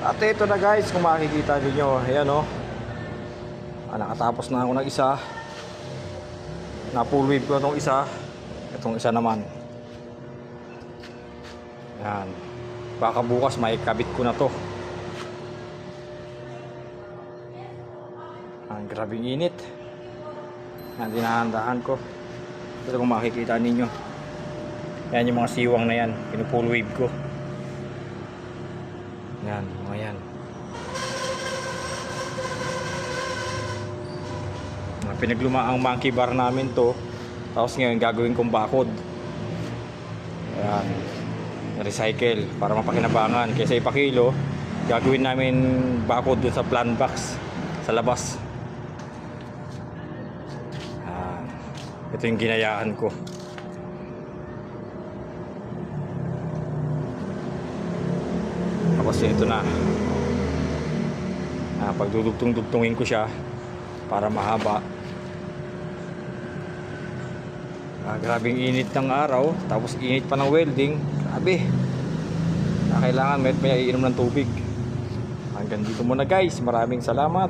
At ito na guys, kung makikita niyo, ayan o. Nakatapos na ako ng isa. Na full wave ko itong isa. Itong isa naman. Yan. Baka bukas may kabit ko na to. Ang grabing init. Yan, dinahandahan ko. Ito kung makikita ninyo. Yan yung mga siwang na yan. Pinupull wave ko. Yan, mga yan. Pinaglumaang monkey bar namin to. Tapos ngayon gagawin kong bakod. Yan. Recycle para mapakinabangan. Kaysa ipakilo, gagawin namin bakod dun sa plant box sa labas. Yan. Ito yung ginayaan ko. Tapos ito na. Pagdudugtong-dugtungin ko siya para mahaba. Grabing init ng araw, tapos init pa ng welding. Grabe. Kailangan may iinom ng tubig. Hanggang dito muna guys. Maraming salamat.